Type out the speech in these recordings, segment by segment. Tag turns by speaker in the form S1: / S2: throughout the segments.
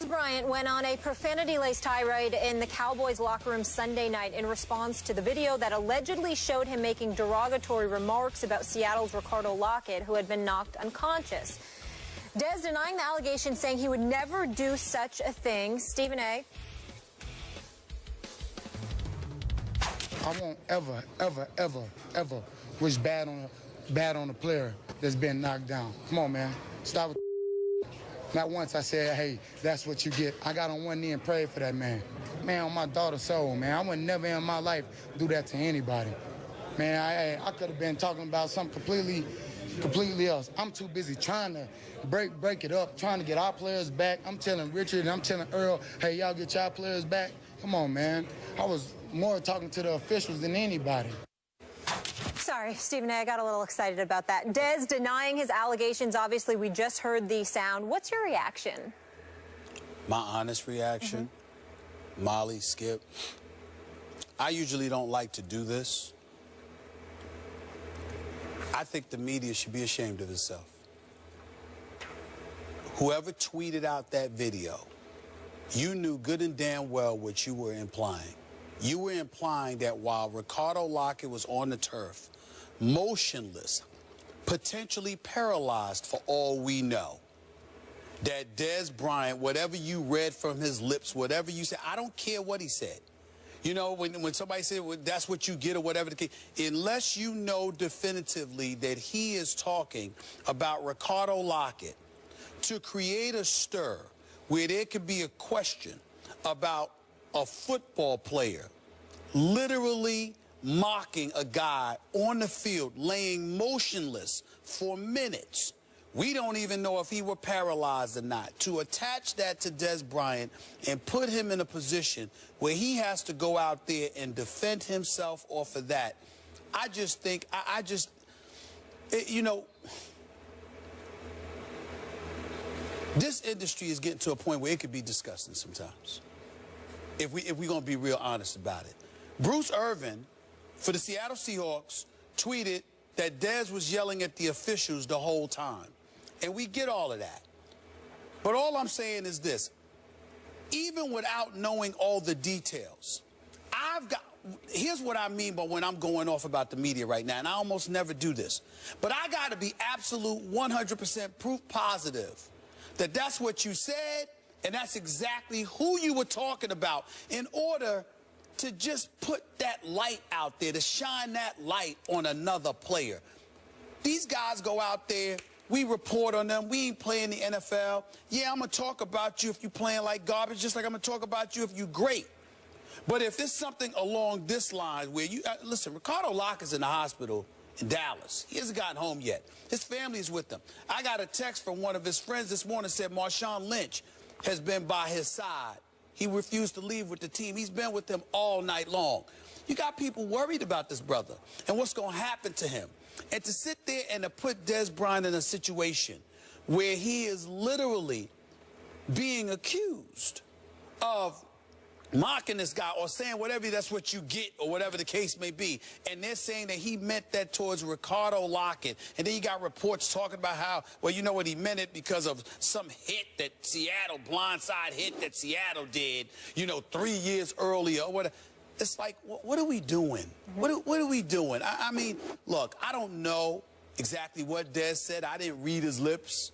S1: Bryant went on a profanity-laced tirade in the Cowboys locker room Sunday night in response to the video that allegedly showed him making derogatory remarks about Seattle's Ricardo Lockette, who had been knocked unconscious. Dez denying the allegation, saying he would never do such a thing. Stephen A.
S2: I won't ever wish bad on a player that's been knocked down. Come on, man. Stop with Not once I said, hey, that's what you get. I got on one knee and prayed for that man. Man, on my daughter's soul, man. I would never in my life do that to anybody. Man, I could have been talking about something completely else. I'm too busy trying to break it up, trying to get our players back. I'm telling Richard and I'm telling Earl, hey, y'all get y'all players back. Come on, man. I was more talking to the officials than anybody.
S1: Sorry, Stephen A., I got a little excited about that. Dez denying his allegations. Obviously, we just heard the sound. What's your reaction?
S3: My honest reaction, Molly, Skip, I usually don't like to do this. I think the media should be ashamed of itself. Whoever tweeted out that video, you knew good and damn well what you were implying. You were implying that while Ricardo Lockette was on the turf, motionless, potentially paralyzed for all we know, that Dez Bryant, whatever you read from his lips, whatever you said, I don't care what he said. You know, when somebody said, well, that's what you get or whatever the case, unless you know definitively that he is talking about Ricardo Lockette to create a stir where there could be a question about a football player literally mocking a guy on the field, laying motionless for minutes. We don't even know if he were paralyzed or not. To attach that to Dez Bryant and put him in a position where he has to go out there and defend himself off of that, I just think, you know, this industry is getting to a point where it could be disgusting sometimes, if we're going to be real honest about it. Bruce Irvin, for the Seattle Seahawks, tweeted that Dez was yelling at the officials the whole time. And we get all of that. But all I'm saying is this. Even without knowing all the details, here's what I mean by when I'm going off about the media right now, and I almost never do this. But I got to be absolute 100% proof positive that that's what you said, and that's exactly who you were talking about in order to just put that light out there, to shine that light on another player. These guys go out there, we report on them, we ain't playing the NFL. Yeah, I'm going to talk about you if you're playing like garbage, just like I'm going to talk about you if you're great. But if it's something along this line where you, listen, Ricardo Lockette's in the hospital in Dallas. He hasn't gotten home yet. His family is with him. I got a text from one of his friends this morning said Marshawn Lynch has been by his side. He refused to leave with the team. He's been with them all night long. You got people worried about this brother and what's going to happen to him. And to sit there and to put Dez Bryant in a situation where he is literally being accused of mocking this guy or saying whatever, that's what you get or whatever the case may be, and they're saying that he meant that towards Ricardo Lockette, and then you got reports talking about how, well, you know what, he meant it because of some hit that Seattle, blindside hit that Seattle did, you know, 3 years earlier or whatever. It's like, what are we doing? What are we doing? I mean, look, I don't know exactly what Dez said. I didn't read his lips,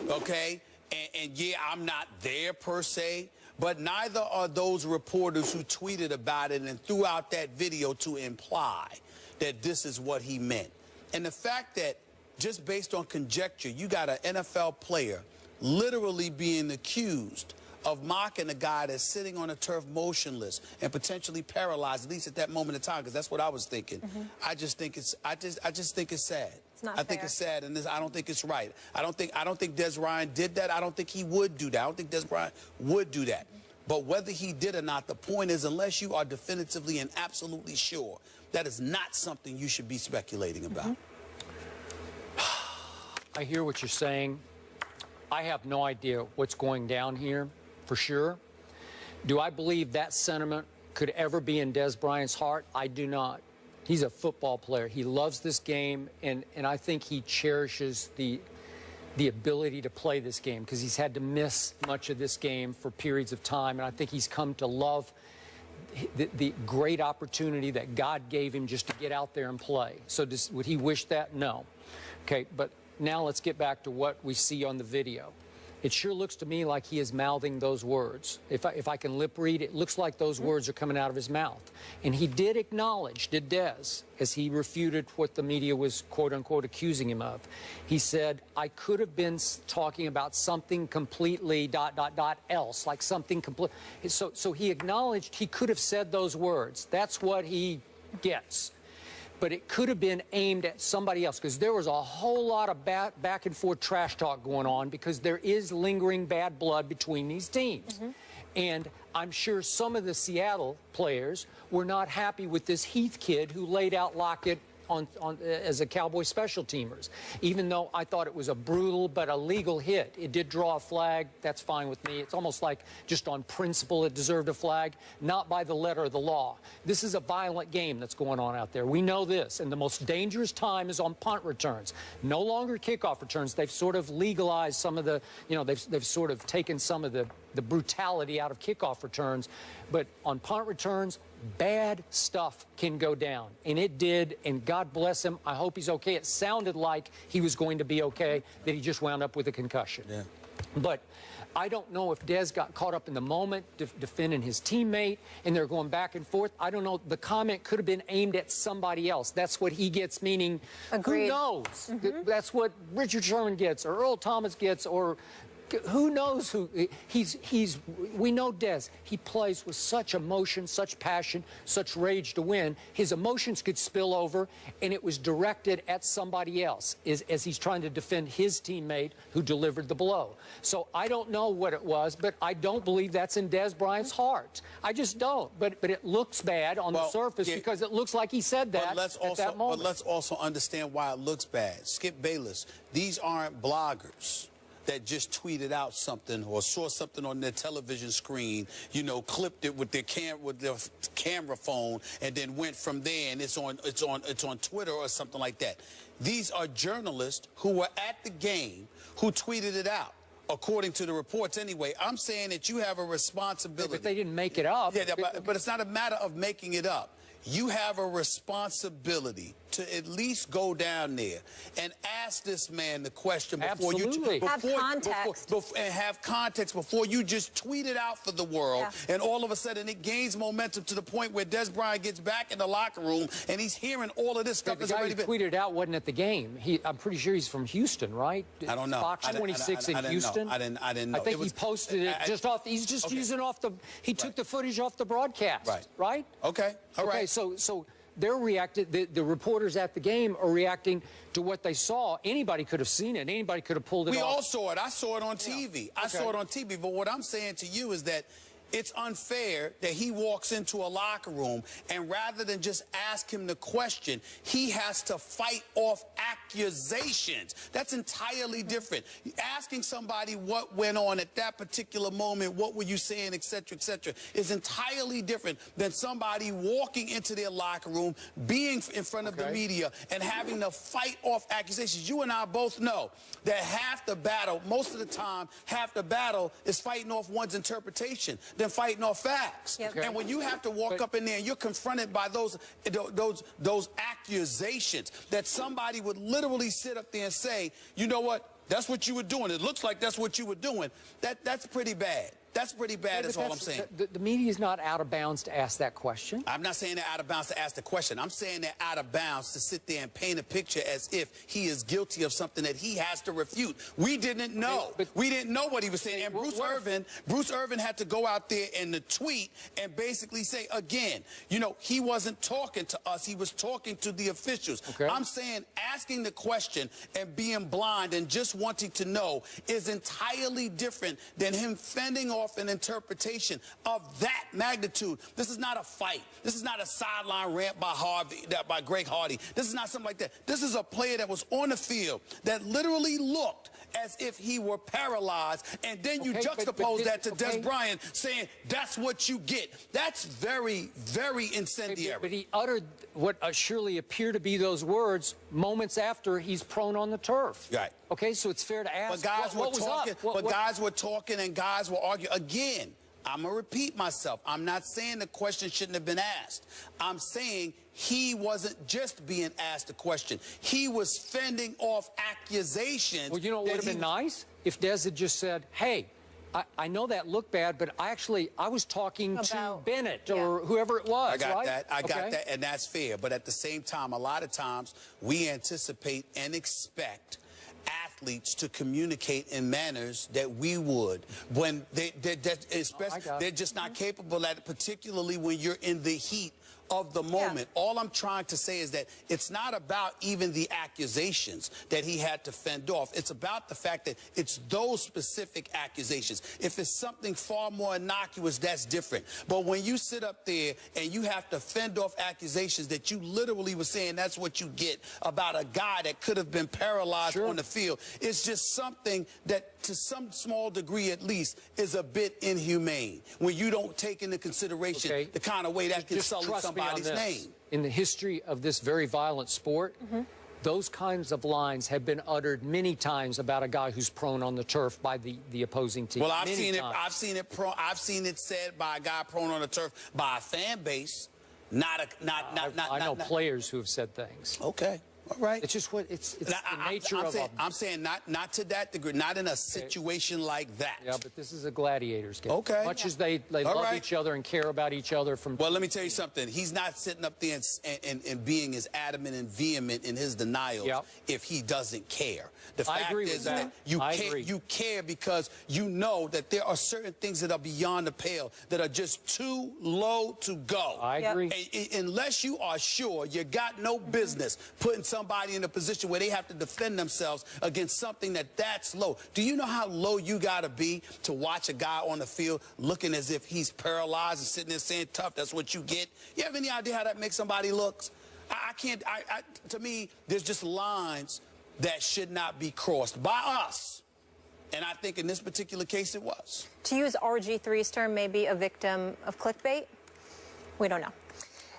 S3: okay? And yeah, I'm not there per se, but neither are those reporters who tweeted about it and threw out that video to imply that this is what he meant. And the fact that just based on conjecture, you got an NFL player literally being accused of mocking a guy that's sitting on a turf motionless and potentially paralyzed, at least at that moment in time, because that's what I was thinking. I just think it's I just think it's sad.
S1: It's not
S3: I think
S1: fair.
S3: it's sad, and I don't think it's right. I don't think Dez Bryant did that. I don't think he would do that. I don't think Dez Bryant would do that. But whether he did or not, the point is, unless you are definitively and absolutely sure, that is not something you should be speculating about.
S4: I hear what you're saying. I have no idea what's going down here, for sure. Do I believe that sentiment could ever be in Dez Bryant's heart? I do not. He's a football player. He loves this game, and I think he cherishes the the ability to play this game, because he's had to miss much of this game for periods of time, and I think he's come to love the great opportunity that God gave him just to get out there and play. So would he wish that? No. Okay, but now let's get back to what we see on the video. It sure looks to me like he is mouthing those words. If I can lip read, it looks like those words are coming out of his mouth. And he did acknowledge, did Des, as he refuted what the media was quote-unquote accusing him of. He said, I could have been talking about something completely ... else, like something complete. So he acknowledged he could have said those words. That's what he gets. But it could have been aimed at somebody else, because there was a whole lot of back and forth trash talk going on, because there is lingering bad blood between these teams. And I'm sure some of the Seattle players were not happy with this Heath kid who laid out Lockette as a Cowboy special teamers. Even though I thought it was a brutal but a legal hit, it did draw a flag. That's fine with me. It's almost like just on principle it deserved a flag, not by the letter of the law. This is a violent game that's going on out there. We know this, and the most dangerous time is on punt returns. No longer kickoff returns. They've sort of legalized some of the, they've sort of taken some of the brutality out of kickoff returns. But on punt returns, bad stuff can go down. And it did, and God bless him. I hope he's okay. It sounded like he was going to be okay, that he just wound up with a concussion. Yeah. But I don't know if Des got caught up in the moment defending his teammate, and they're going back and forth. I don't know. The comment could have been aimed at somebody else. That's what he gets, meaning,
S1: agreed.
S4: Who knows? That's what Richard Sherman gets, or Earl Thomas gets, or who knows who we know Des. He plays with such emotion, such passion, such rage to win. His emotions could spill over, and it was directed at somebody else as he's trying to defend his teammate who delivered the blow. So I don't know what it was, but I don't believe that's in Des Bryant's heart. I just don't. But it looks bad on the surface, because it looks like he said that at that moment.
S3: But let's also understand why it looks bad. Skip Bayless, these aren't bloggers that just tweeted out something or saw something on their television screen, clipped it with their camera phone, and then went from there, and it's on Twitter or something like that. These are journalists who were at the game who tweeted it out. According to the reports anyway. I'm saying that you have a responsibility.
S4: But they didn't make it up.
S3: Yeah, but it's not a matter of making it up. You have a responsibility to at least go down there and ask this man the question before have context before you just tweet it out for the world, and all of a sudden it gains momentum to the point where Des Bryant gets back in the locker room and he's hearing all of this stuff.
S4: The guy who tweeted it out wasn't at the game. I'm pretty sure he's from Houston, right?
S3: I don't know.
S4: Fox 26 in Houston.
S3: I didn't know.
S4: I think he posted it just off. He's just using off the. He took the footage off the broadcast. Right.
S3: Okay. All right.
S4: So they're reacting. The reporters at the game are reacting to what they saw. Anybody could have seen it. Anybody could have pulled it off.
S3: We all saw it. I saw it on TV. I saw it on TV. But what I'm saying to you is that it's unfair that he walks into a locker room, and rather than just ask him the question, he has to fight off accusations. That's entirely different. Asking somebody what went on at that particular moment, what were you saying, et cetera, is entirely different than somebody walking into their locker room, being in front of the media, and having to fight off accusations. You and I both know that half the battle, most of the time, half the battle is fighting off one's interpretation than fighting off facts. And when you have to walk up in there and you're confronted by those accusations that somebody would literally sit up there and say, you know what, that's what you were doing. It looks like that's what you were doing. That's pretty bad. That's pretty bad, is all I'm saying.
S4: The media is not out of bounds to ask that question.
S3: I'm not saying they're out of bounds to ask the question. I'm saying they're out of bounds to sit there and paint a picture as if he is guilty of something that he has to refute. We didn't know. We didn't know what he was saying. And Bruce Irvin had to go out there in the tweet and basically say, again, he wasn't talking to us. He was talking to the officials. I'm saying asking the question and being blind and just wanting to know is entirely different than him fending off an interpretation of that magnitude. This is not a fight. This is not a sideline rant by Greg Hardy. This is not something like that. This is a player that was on the field that literally looked as if he were paralyzed, and then you
S4: Okay,
S3: juxtapose that to
S4: okay.
S3: Des Bryant saying that's what you get. That's very, very incendiary.
S4: But he uttered what surely appear to be those words moments after he's prone on the turf.
S3: Right.
S4: Okay, so it's fair to ask.
S3: But guys
S4: what
S3: were
S4: was
S3: talking.
S4: up?
S3: Guys were talking, and guys were arguing again. I'm going to repeat myself. I'm not saying the question shouldn't have been asked. I'm saying he wasn't just being asked a question. He was fending off accusations.
S4: Well, you know what would have been nice? If Des had just said, hey, I know that looked bad, but I was talking to Bennett or whoever it was.
S3: I got
S4: right?
S3: that. I got that, and that's fair. But at the same time, a lot of times we anticipate and expect athletes to communicate in manners that we would when they're just not capable at it, particularly when you're in the heat of the moment. All I'm trying to say is that it's not about even the accusations that he had to fend off. It's about the fact that it's those specific accusations. If it's something far more innocuous, that's different. But when you sit up there and you have to fend off accusations that you literally were saying that's what you get about a guy that could have been paralyzed on the field, it's just something that to some small degree at least is a bit inhumane when you don't take into consideration the kind of way that can sully somebody's name.
S4: In the history of this very violent sport, those kinds of lines have been uttered many times about a guy who's prone on the turf by the opposing team.
S3: Well, I've seen it said by a guy prone on the turf by a fan base,
S4: I know players who have said things.
S3: Okay. All right.
S4: It's just it's the nature of it.
S3: I'm saying not to that degree, not in a situation like that.
S4: Yeah, but this is a gladiators game.
S3: Okay.
S4: Much as they love each other and care about each other from...
S3: Well, let me tell you something. He's not sitting up there and being as adamant and vehement in his denials if he doesn't care. The fact is that you care because you know that there are certain things that are beyond the pale that are just too low to go.
S4: I agree.
S3: Unless you are sure you got no business putting somebody in a position where they have to defend themselves against something that's low. Do you know how low you got to be to watch a guy on the field looking as if he's paralyzed and sitting there saying, tough, that's what you get? You have any idea how that makes somebody look? To me, there's just lines that should not be crossed by us. And I think in this particular case it was.
S1: To use RG3's term, maybe a victim of clickbait? We don't know.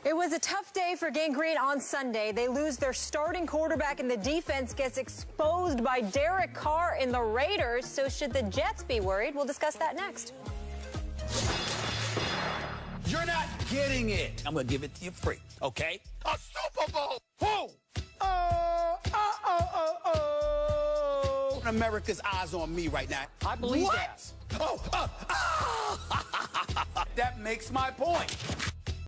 S1: It was a tough day for Gang Green on Sunday. They lose their starting quarterback and the defense gets exposed by Derek Carr and the Raiders. So should the Jets be worried? We'll discuss that next.
S3: You're not getting it. I'm going to give it to you free, okay? A Super Bowl. Whoa. America's eyes on me right now.
S4: I believe that.
S3: That makes my point.